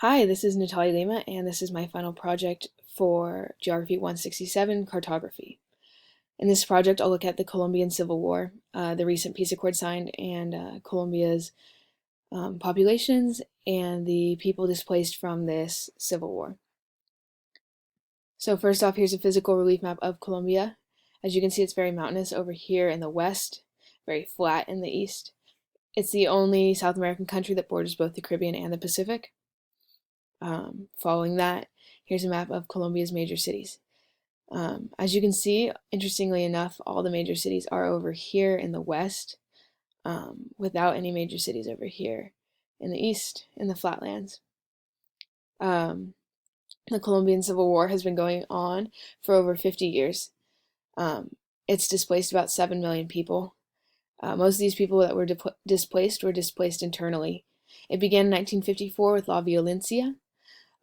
Hi, this is Natalia Lima, and this is my final project for Geography 167, Cartography. In this project, I'll look at the Colombian Civil War, the recent peace accord signed, and Colombia's populations and the people displaced from this civil war. So first off, here's a physical relief map of Colombia. As you can see, it's very mountainous over here in the west, very flat in the east. It's the only South American country that borders both the Caribbean and the Pacific. Following that, here's a map of Colombia's major cities. As you can see, interestingly enough, all the major cities are over here in the west, without any major cities over here in the east, in the flatlands. The Colombian Civil War has been going on for over 50 years. It's displaced about 7 million people. Most of these people that were displaced were displaced internally. It began in 1954 with La Violencia.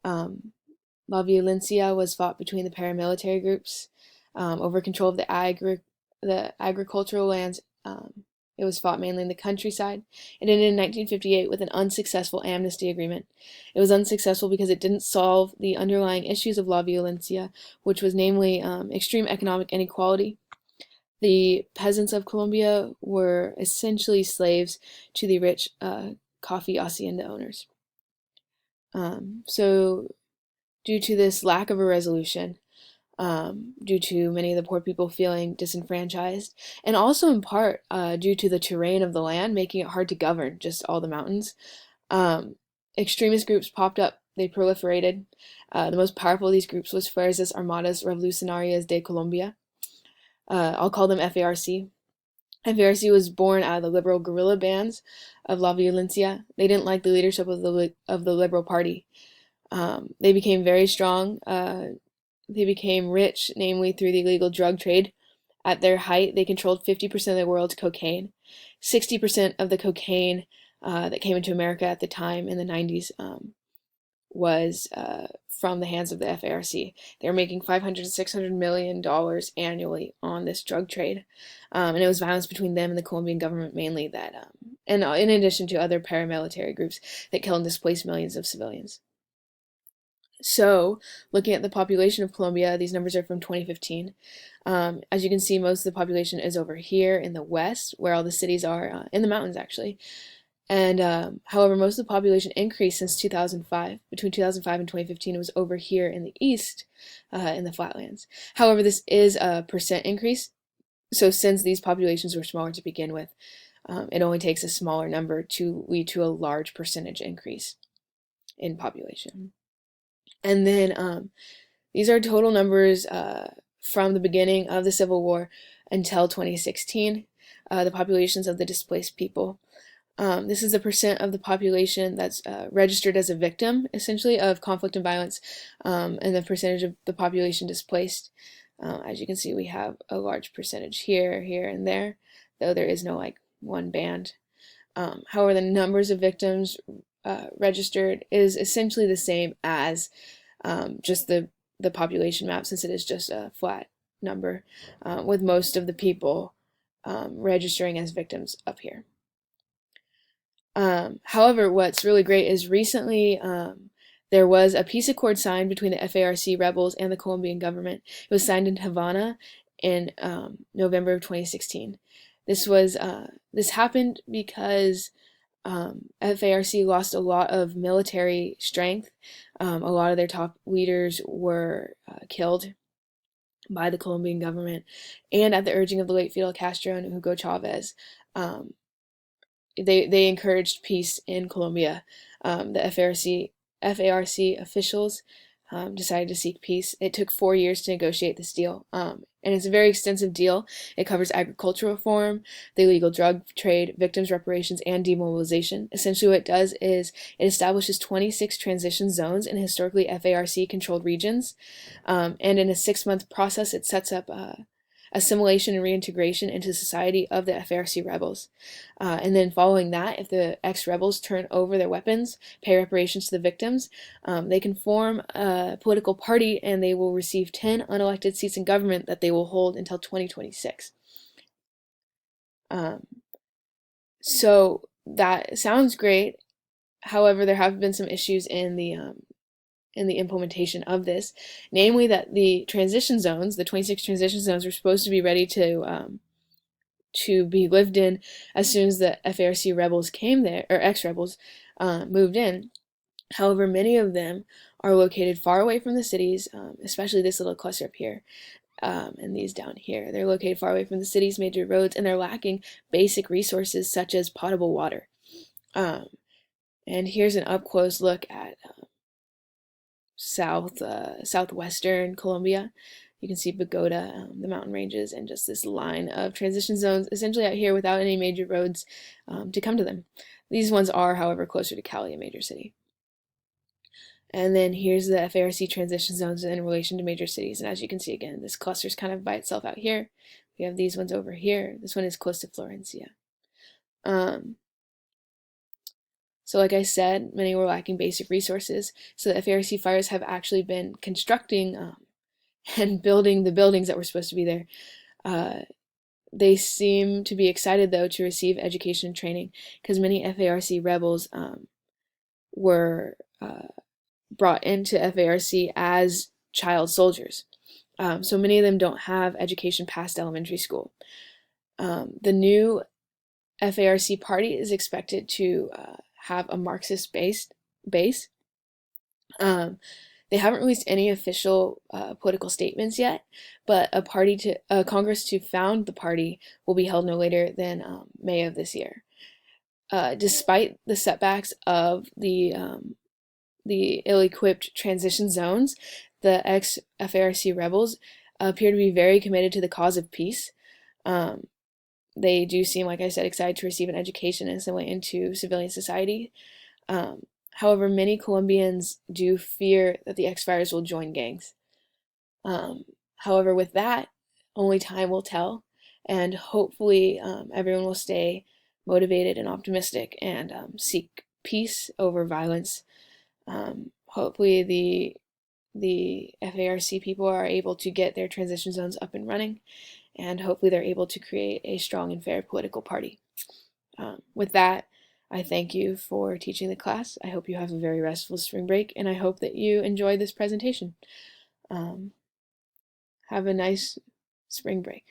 La Violencia was fought between the paramilitary groups over control of the agricultural lands. It was fought mainly in the countryside. It ended in 1958 with an unsuccessful amnesty agreement. It was unsuccessful because it didn't solve the underlying issues of La Violencia, which was namely extreme economic inequality. The peasants of Colombia were essentially slaves to the rich coffee hacienda owners. So due to this lack of a resolution, due to many of the poor people feeling disenfranchised, and also in part due to the terrain of the land making it hard to govern, just all the mountains, extremist groups popped up. They proliferated. The most powerful of these groups was Fuerzas Armadas Revolucionarias de Colombia. I'll call them FARC. FARC was born out of the liberal guerrilla bands of La Violencia. They didn't like the leadership of the Liberal Party. They became very strong. They became rich, namely through the illegal drug trade. At their height, they controlled 50% of the world's cocaine. 60% of the cocaine that came into America at the time in the 90s was from the hands of the FARC. They were making $500 to $600 million annually on this drug trade. And it was violence between them and the Colombian government mainly that, and in addition to other paramilitary groups that killed and displaced millions of civilians. So, looking at the population of Colombia, these numbers are from 2015. As you can see, most of the population is over here in the west, where all the cities are, in the mountains actually. And however, most of the population increased since 2005. Between 2005 and 2015, it was over here in the east, in the flatlands. However, this is a percent increase. So since these populations were smaller to begin with, it only takes a smaller number to lead to a large percentage increase in population. And then these are total numbers from the beginning of the Civil War until 2016, the populations of the displaced people. This is the percent of the population that's registered as a victim, essentially, of conflict and violence, and the percentage of the population displaced. As you can see, we have a large percentage here, here, and there, though there is no like one band. However, the numbers of victims registered is essentially the same as just the population map, since it is just a flat number, with most of the people registering as victims up here. However, what's really great is recently there was a peace accord signed between the FARC rebels and the Colombian government. It was signed in Havana in November of 2016. This happened because FARC lost a lot of military strength. A lot of their top leaders were killed by the Colombian government, and at the urging of the late Fidel Castro and Hugo Chavez, they encouraged peace in Colombia. The FARC officials decided to seek peace. It took 4 years to negotiate this deal, and it's a very extensive deal. It covers agricultural reform, the illegal drug trade, victims' reparations, and demobilization. Essentially what it does is it establishes 26 transition zones in historically FARC-controlled regions, and in a 6-month process it sets up assimilation and reintegration into society of the FARC rebels. And then following that, if the ex-rebels turn over their weapons, pay reparations to the victims, they can form a political party and they will receive 10 unelected seats in government that they will hold until 2026. So that sounds great. However, there have been some issues in the implementation of this, namely that the transition zones, the 26 transition zones, were supposed to be ready to be lived in as soon as the FARC rebels came there, or ex-rebels moved in. However, many of them are located far away from the cities, especially this little cluster up here, and these down here. They're located far away from the cities, major roads, and they're lacking basic resources such as potable water. And here's an up-close look at southwestern Colombia. You can see Bogota, the mountain ranges, and just this line of transition zones essentially out here without any major roads to come to them. These ones are, however, closer to Cali, a major city. And then here's the FARC transition zones in relation to major cities. And as you can see, again, this cluster is kind of by itself out here. We have these ones over here. This one is close to Florencia. So like I said, many were lacking basic resources. So the FARC fighters have actually been constructing and building the buildings that were supposed to be there. They seem to be excited, though, to receive education and training because many FARC rebels were brought into FARC as child soldiers. So many of them don't have education past elementary school. The new FARC party is expected to have a Marxist base. They haven't released any official political statements yet, but a Congress to found the party will be held no later than May of this year. Despite the setbacks of the ill-equipped transition zones, the ex-FARC rebels appear to be very committed to the cause of peace. They do seem, like I said, excited to receive an education and assimilate into civilian society. However, many Colombians do fear that the ex-fighters will join gangs. However, with that, only time will tell, and hopefully everyone will stay motivated and optimistic and seek peace over violence. Hopefully the FARC people are able to get their transition zones up and running, and hopefully they're able to create a strong and fair political party. With that, I thank you for teaching the class. I hope you have a very restful spring break, and I hope that you enjoy this presentation. Have a nice spring break.